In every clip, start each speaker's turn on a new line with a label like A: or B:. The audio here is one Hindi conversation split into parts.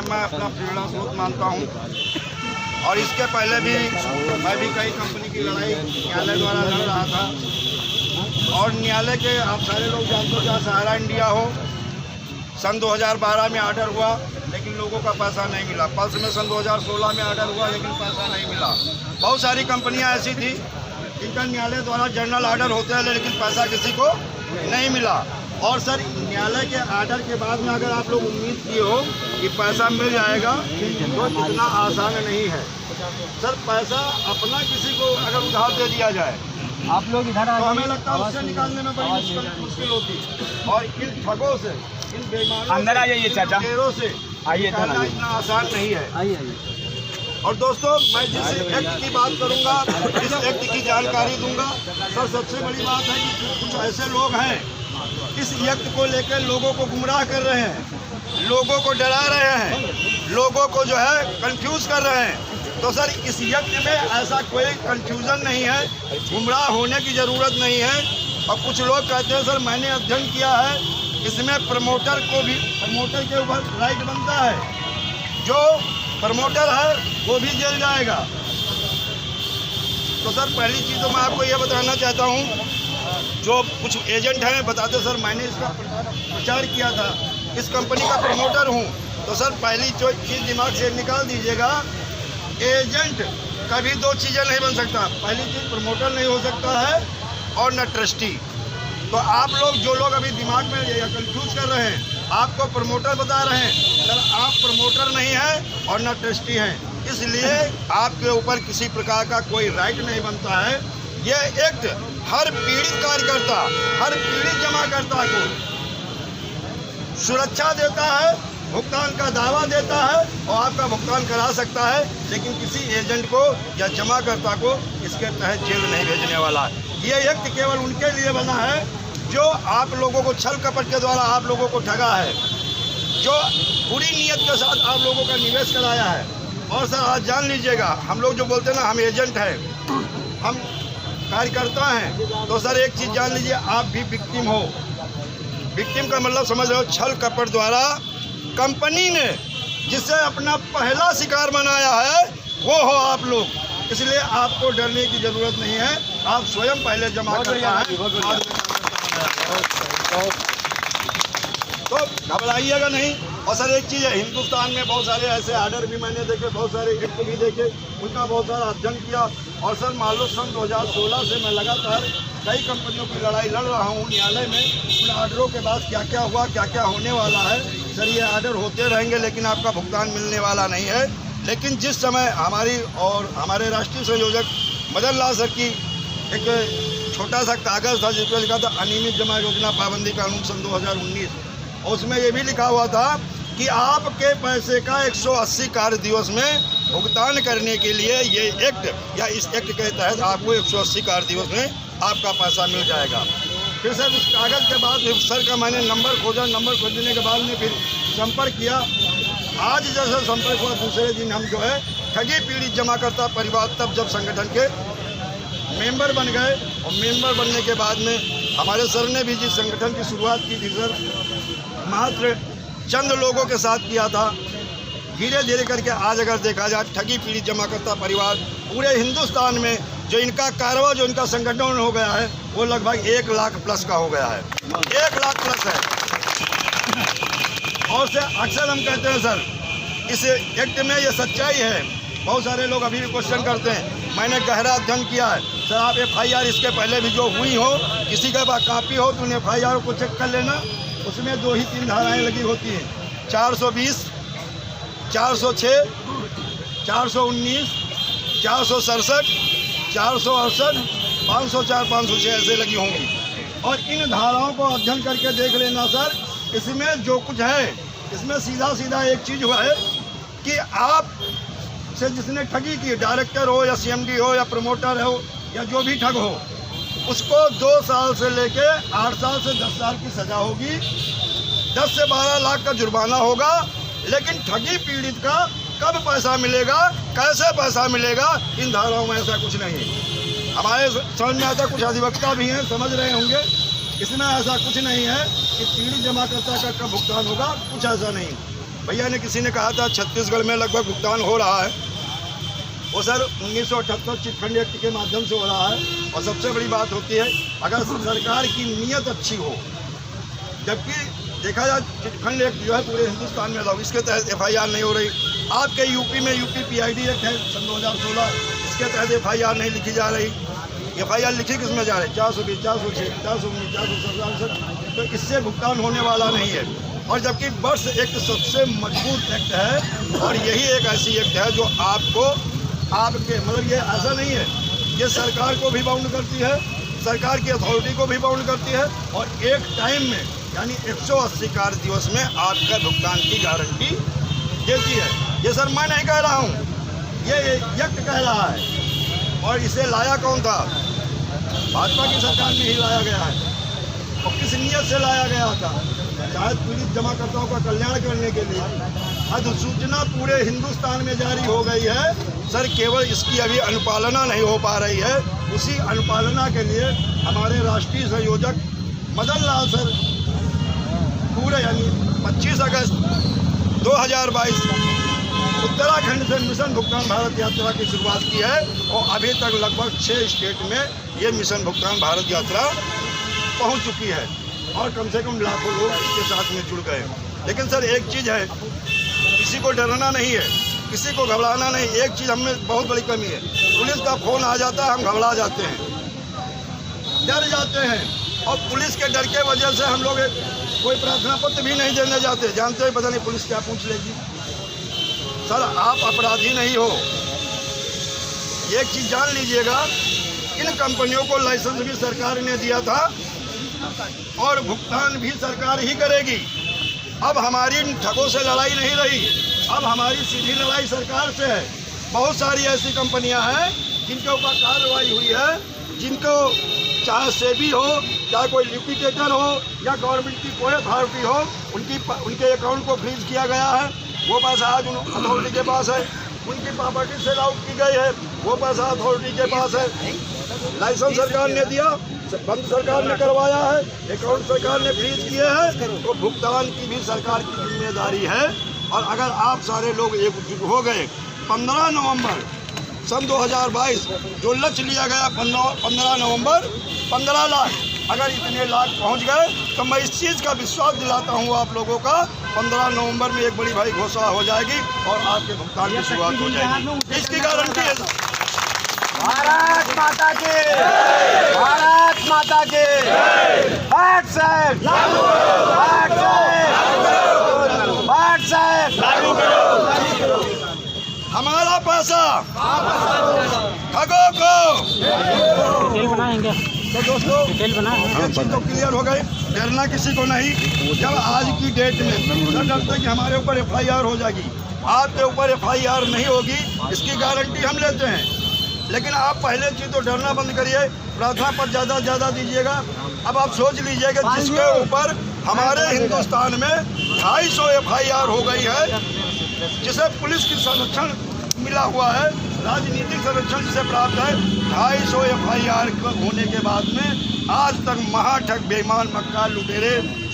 A: मैं अपना प्रेरणा स्रोत मानता हूँ। और इसके पहले भी मैं भी कई कंपनी की लड़ाई न्यायालय द्वारा लड़ रहा था। और न्यायालय के आप सारे लोग जानते हो, जहाँ सहारा इंडिया हो, सन 2012 में ऑर्डर हुआ लेकिन लोगों का पैसा नहीं मिला। पल्स में सन 2016 में ऑर्डर हुआ लेकिन पैसा नहीं मिला। बहुत सारी कंपनियां ऐसी थी जिनका न्यायालय द्वारा जनरल ऑर्डर होते हैं लेकिन पैसा किसी को नहीं मिला। और सर, न्यायालय के ऑर्डर के बाद में अगर आप लोग उम्मीद किए हो कि पैसा मिल जाएगा तो इतना आसान नहीं है सर। पैसा अपना किसी को अगर उधार दे दिया जाए
B: आप लोग इधर
A: तो हमें लगता है उससे निकालने में बड़ी मुश्किल होती। और इन ठगों से, इन बेईमानों
B: अंदर आ जाइए चाचा,
A: से
B: आइए,
A: इतना आसान नहीं है।
B: आइए।
A: और दोस्तों, मैं जिस एक्ट की बात करूंगा, इस एक्ट की जानकारी दूंगा सर। सबसे बड़ी बात है कि कुछ ऐसे लोग हैं इस एक्ट को लेकर लोगों को गुमराह कर रहे हैं, लोगों को डरा रहे हैं, लोगों को जो है कंफ्यूज कर रहे हैं। तो सर, इस एक्ट में ऐसा कोई कंफ्यूजन नहीं है, गुमराह होने की ज़रूरत नहीं है। और कुछ लोग कहते हैं सर मैंने अध्ययन किया है, इसमें प्रमोटर के ऊपर राइट बनता है, जो प्रमोटर है वो भी जेल जाएगा। तो सर, पहली चीज़ तो मैं आपको ये बताना चाहता हूँ, जो कुछ एजेंट हैं बताते सर मैंने इसका प्रचार किया था, इस कंपनी का प्रमोटर हूँ। तो सर, पहली जो चीज़ दिमाग से निकाल दीजिएगा, एजेंट कभी दो चीज़ें नहीं बन सकता। पहली चीज़ प्रमोटर नहीं हो सकता है और न ट्रस्टी। तो आप लोग जो लोग अभी दिमाग में कंफ्यूज कर रहे हैं, आपको प्रमोटर बता रहे हैं, सर आप प्रमोटर नहीं हैं और न ट्रस्टी हैं, इसलिए आपके ऊपर किसी प्रकार का कोई राइट नहीं बनता है। ये एक्ट हर पीड़ित कार्यकर्ता, हर पीड़ित जमाकर्ता को सुरक्षा देता है, भुगतान का दावा देता है और आपका भुगतान करा सकता है, लेकिन किसी एजेंट को या जमाकर्ता को इसके तहत जेल नहीं भेजने वाला। ये एक्ट केवल उनके लिए बना है जो आप लोगों को छल कपट के द्वारा आप लोगों को ठगा है, जो बुरी नीयत के साथ आप लोगों का निवेश कराया है। और सर, आज जान लीजिएगा, हम लोग जो बोलते हैं ना हम एजेंट हैं, हम कार्यकर्ता हैं, तो सर एक चीज़ जान लीजिए, आप भी विक्टिम हो। विक्टिम का मतलब समझ रहे हो, छल कपट द्वारा कंपनी ने जिससे अपना पहला शिकार बनाया है वो हो आप लोग। इसलिए आपको डरने की ज़रूरत नहीं है, आप स्वयं पहले जमा करता है, तो घबराइएगा नहीं। और सर एक चीज़ है, हिंदुस्तान में बहुत सारे ऐसे ऑर्डर भी मैंने देखे, बहुत सारे एक्ट भी देखे, उनका बहुत सारा अध्ययन किया। और सर मान लो सन 2016 से मैं लगातार कई कंपनियों की लड़ाई लड़ रहा हूँ न्यायालय में। उन ऑर्डरों के बाद क्या क्या हुआ, क्या क्या होने वाला है, सर ये ऑर्डर होते रहेंगे लेकिन आपका भुगतान मिलने वाला नहीं है। लेकिन जिस समय हमारी और हमारे राष्ट्रीय संयोजक मदन लाल सर की एक छोटा सा कागज़ था जिस पर लिखा था अनियमित जमा योजना पाबंदी कानून सन 2019, और उसमें ये भी लिखा हुआ था कि आपके पैसे का 180 कार्य दिवस में भुगतान करने के लिए ये एक्ट या इस एक्ट के तहत आपको 180 कार्य दिवस में आपका पैसा मिल जाएगा। फिर सर उस कागज़ के बाद सर का मैंने नंबर खोजा, नंबर खोजने के बाद में फिर संपर्क किया। आज जैसा संपर्क हुआ, दूसरे दिन हम जो है ठगी पीड़ित जमाकर्ता परिवार तब जब संगठन के मेंबर बन गए। और मेंबर बनने के बाद में हमारे सर ने भी जिस संगठन की शुरुआत की थी सर, मात्र चंद लोगों के साथ किया था। धीरे धीरे करके आज अगर देखा जाए, ठगी पीड़ित जमाकर्ता परिवार पूरे हिंदुस्तान में जो इनका कारवा, जो इनका संगठन हो गया है, वो लगभग 1 लाख प्लस का हो गया है, 1 लाख प्लस है। और से अक्सर हम कहते हैं सर, इस एक्ट में ये सच्चाई है। बहुत सारे लोग अभी भी क्वेश्चन करते हैं, मैंने गहरा अध्ययन किया है। सर आप FIR इसके पहले भी जो हुई हो, किसी के पास कापी हो तो उन्हें FIR को चेक कर लेना, उसमेमें 2 ही 3 धाराएँ लगी होती हैं, 420, 406, 419, 467, 468, 504, 506 ऐसे लगी होंगी। और इन धाराओं को अध्ययन करके देख लेना सर, इसमें जो कुछ है, इसमें सीधा सीधा एक चीज़ हुआ है कि आप से जिसने ठगी की, डायरेक्टर हो या CMD हो या प्रमोटर हो या जो भी ठग हो, उसको 2 साल से लेके 8 साल से 10 साल की सज़ा होगी, 10 से 12 लाख का जुर्माना होगा। लेकिन ठगी पीड़ित का कब पैसा मिलेगा, कैसे पैसा मिलेगा, इन धाराओं में ऐसा कुछ नहीं है। हमारे समझ में आता, कुछ अधिवक्ता भी हैं, समझ रहे होंगे, इसमें ऐसा कुछ नहीं है कि पीड़ित जमाकर्ता का कब भुगतान होगा, कुछ ऐसा नहीं। भैया ने किसी ने कहा था छत्तीसगढ़ में लगभग भुगतान हो रहा है, वो सर 1978 चिटफंड एक्ट के माध्यम से हो रहा है। और सबसे बड़ी बात होती है अगर सरकार की नीयत अच्छी हो, जबकि देखा जाए चिटफंड एक्ट जो है पूरे हिंदुस्तान में लागू, इसके तहत FIR नहीं हो रही। आपके यूपी में यूपी PID एक्ट है सन 2016, इसके तहत FIR नहीं लिखी जा रही। FIR लिखी किस में जा रही? 420, 406, 419, 467। तो इससे भुगतान होने वाला नहीं है। और जबकि वर्ष एक्ट सबसे मजबूत एक्ट है और यही एक ऐसी एक्ट है जो आपके मतलब ये ऐसा नहीं है, ये सरकार को भी बाउंड करती है, सरकार की अथॉरिटी को भी बाउंड करती है और एक टाइम में यानी 180 कार्य दिवस में आपका भुगतान की गारंटी देती है। ये सर मैं नहीं कह रहा हूँ, ये एक्ट कह रहा है। और इसे लाया कौन था? भाजपा की सरकार में ही लाया गया है। और किस नियत से लाया गया था? शायद पीड़ित जमाकर्ताओं का कल्याण करने के लिए। अधिसूचना पूरे हिंदुस्तान में जारी हो गई है सर, केवल इसकी अभी अनुपालना नहीं हो पा रही है। उसी अनुपालना के लिए हमारे राष्ट्रीय संयोजक मदन लाल सर पूरे यानी 25 अगस्त 2022 उत्तराखंड से मिशन भुगतान भारत यात्रा की शुरुआत की है और अभी तक लगभग 6 स्टेट में ये मिशन भुगतान भारत यात्रा पहुंच चुकी है और कम से कम लाखों लोग इसके साथ में जुड़ गए। लेकिन सर एक चीज़ है, किसी को डरना नहीं है, किसी को घबराना नहीं। एक चीज़ हमें बहुत बड़ी कमी है, पुलिस का फोन आ जाता है हम घबरा जाते हैं, डर जाते हैं और पुलिस के डर के वजह से हम लोग कोई प्रार्थना पत्र भी नहीं देने जाते, जानते हैं पता नहीं पुलिस क्या पूछ लेगी। सर आप अपराधी नहीं हो, एक चीज़ जान लीजिएगा, इन कंपनियों को लाइसेंस भी सरकार ने दिया था और भुगतान भी सरकार ही करेगी। अब हमारी ठगों से लड़ाई नहीं रही, अब हमारी सीधी लड़ाई सरकार से है। बहुत सारी ऐसी कंपनियां हैं जिनके ऊपर कार्रवाई हुई है, जिनको चाहे सेबी हो, चाहे कोई लिक्विडेटर हो या गवर्नमेंट की कोई अथॉरिटी हो, उनके अकाउंट को फ्रीज किया गया है। वो पैसा आज उन अथॉरिटी के पास है, उनकी प्रॉपर्टी सेल आउट की गई है, वो पैसा अथॉरिटी के पास है। लाइसेंस सरकार ने दिया, बंद सरकार ने करवाया है, अकाउंट सरकार ने फ्रीज किए हैं, तो भुगतान की भी सरकार की जिम्मेदारी है। और अगर आप सारे लोग एकजुट हो गए, 15 नवंबर सन 2022 जो लक्ष्य लिया गया 15 नवंबर 15 लाख, अगर इतने लाख पहुंच गए तो मैं इस चीज़ का विश्वास दिलाता हूं आप लोगों का, 15 नवंबर में एक बड़ी भाई घोषणा हो जाएगी और आपके भुगतान की शुरुआत हो जाएगी। इसकी गारंटी है।
B: भारत माता की, भारत माता की।
A: हमारा पैसा ठगों को।
C: बनाएंगे
A: तो दोस्तों
C: डिटेल बना
A: ये चीज़ तो क्लियर हो गई, डरना किसी को नहीं। जब आज की डेट में सर डरते कि हमारे ऊपर FIR हो जाएगी, आपके ऊपर FIR नहीं होगी, इसकी गारंटी हम लेते हैं। लेकिन आप पहले चीज़ तो डरना बंद करिए, प्रार्थना पर ज़्यादा से ज़्यादा दीजिएगा। अब आप सोच लीजिएगा जिसके ऊपर हमारे हिंदुस्तान में 250 FIR हो गई है, जिसे पुलिस की संरक्षण मिला हुआ है, राजनीतिक संरक्षण जिसे प्राप्त है, 250 FIR होने के बाद में आज तक महाठग बेईमान मक्कार लुटेरे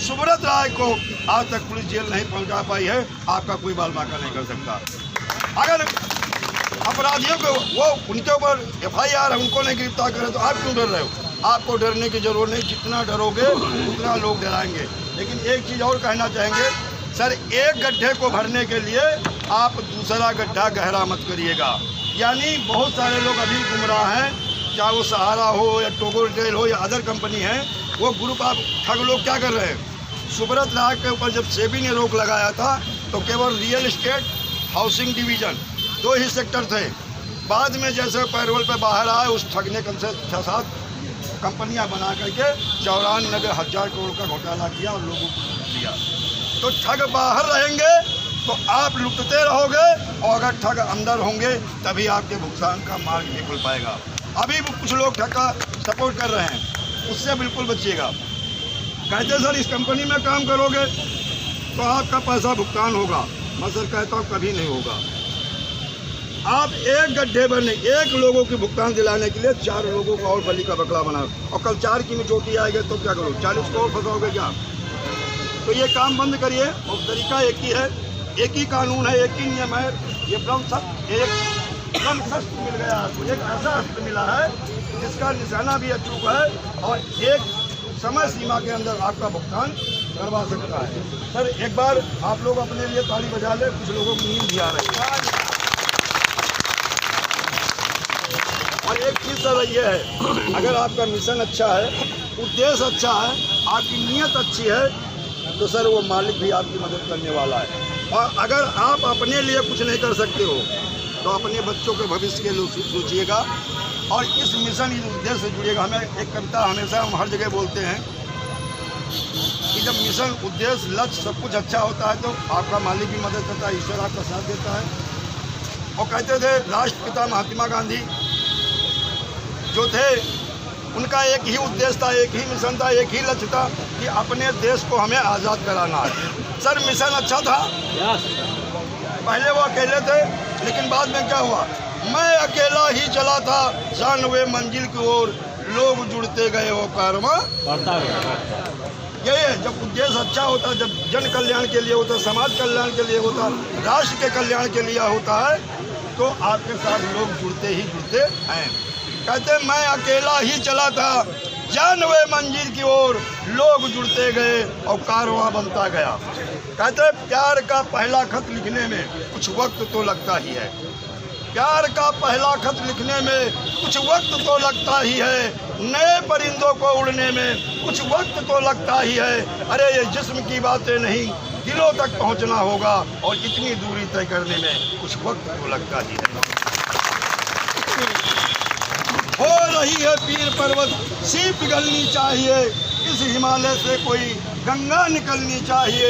A: सुब्रत राय को आज तक पुलिस जेल नहीं पहुंचा पाई है। आपका कोई बाल बाका नहीं कर सकता। अगर अपराधियों को वो उनके ऊपर FIR है, उनको नहीं गिरफ्तार करें तो आप क्यों डर रहे हो? आपको डरने की जरूरत नहीं, जितना डरोगे उतना लोग डराएंगे। लेकिन एक चीज़ और कहना चाहेंगे सर, एक गड्ढे को भरने के लिए आप दूसरा गड्ढा गहरा मत करिएगा। यानी बहुत सारे लोग अभी गुमराह हैं, चाहे वो सहारा हो या टोगो रिटेल हो या अदर कंपनी है, वो ग्रुप आप ठग लोग क्या कर रहे हैं। सुब्रत राय के ऊपर जब सेबी ने रोक लगाया था तो केवल रियल इस्टेट, हाउसिंग डिवीज़न 2 ही सेक्टर थे। बाद में जैसे पैरोल पे बाहर आए, उस ठग ने कम से 6-7 कंपनियां बना करके 94,000 करोड़ का घोटाला किया और लोगों को लूट दिया। तो ठग बाहर रहेंगे तो आप लुटते रहोगे, और अगर ठग अंदर होंगे तभी आपके भुगतान का मार्ग नहीं खुल पाएगा। अभी कुछ लोग ठग का सपोर्ट कर रहे हैं, उससे बिल्कुल बचिएगा। कहते सर इस कंपनी में काम करोगे तो आपका पैसा भुगतान होगा, मैं सर कहता हूँ कभी नहीं होगा। आप एक गड्ढे भरने, एक लोगों की भुगतान दिलाने के लिए 4 लोगों को और बलि का बकरा बनाओ, और कल 4 की मिचोटी आएगी तो क्या करो, 40 को और फंसाओगे क्या? तो ये काम बंद करिए। और तरीका एक ही है, एक ही कानून है, एक ही नियम है। ये ब्रह्म शस्त्र मिल गया आपको, एक ऐसा अस्त्र मिला है जिसका निशाना भी अचूक है और एक समय सीमा के अंदर आपका भुगतान करवा सकता है। सर एक बार आप लोग अपने लिए ताली बजा लें, कुछ लोगों को नींद भी आ रही है। और एक चीज़ सर ये है, अगर आपका मिशन अच्छा है, उद्देश्य अच्छा है, आपकी नीयत अच्छी है, तो सर वो मालिक भी आपकी मदद करने वाला है। और अगर आप अपने लिए कुछ नहीं कर सकते हो तो अपने बच्चों के भविष्य के लिए सोचिएगा और इस मिशन, इस उद्देश्य से जुड़िएगा। हमें एक कविता हमेशा हम हर जगह बोलते हैं कि जब मिशन, उद्देश्य, लक्ष्य सब कुछ अच्छा होता है तो आपका मालिक भी मदद करता है, ईश्वर आपका साथ देता है। और कहते थे राष्ट्रपिता महात्मा गांधी जो थे, उनका एक ही उद्देश्य था, एक ही मिशन था, एक ही लक्ष्य था कि अपने देश को हमें आज़ाद कराना है। सर मिशन अच्छा था, पहले वो अकेले थे, लेकिन बाद में क्या हुआ, मैं अकेला ही चला था जानवे मंजिल की ओर, लोग जुड़ते गए वो कारवां बढ़ता गया। यही है, जब उद्देश्य अच्छा होता, जब जन कल्याण के लिए होता, समाज कल्याण के लिए होता, राष्ट्र के कल्याण के लिए होता है, तो आपके साथ लोग जुड़ते ही जुड़ते हैं। कहते मैं अकेला ही चला था जानवे मंजिल की ओर, लोग जुड़ते गए और कारवां बनता गया। कहते प्यार का पहला खत लिखने में कुछ वक्त तो लगता ही है, प्यार का पहला खत लिखने में कुछ वक्त तो लगता ही है, नए परिंदों को उड़ने में कुछ वक्त तो लगता ही है। अरे ये जिस्म की बातें नहीं, दिलों तक पहुंचना होगा और इतनी दूरी तय करने में कुछ वक्त तो लगता ही है। हो रही है पीर पर्वत सी पिघलनी चाहिए, इस हिमालय से कोई गंगा निकलनी चाहिए।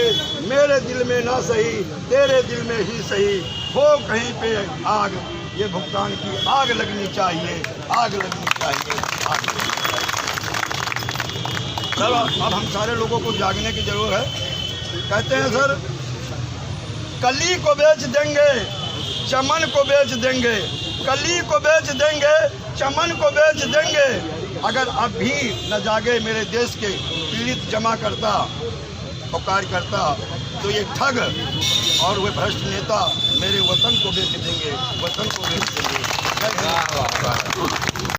A: मेरे दिल में ना सही, तेरे दिल में ही सही, हो कहीं पे आग, ये भुगतान की आग लगनी चाहिए, आग लगनी चाहिए, आग लगनी चाहिए। सर अब हम सारे लोगों को जागने की जरूरत है। कहते हैं सर कली को बेच देंगे, चमन को बेच देंगे, कली को बेच देंगे, चमन को बेच देंगे। अगर अब भी न जागे मेरे देश के पीड़ित जमा करता और कार्यकर्ता, तो ये ठग और वे भ्रष्ट नेता मेरे वतन को बेच देंगे, वतन को बेच देंगे।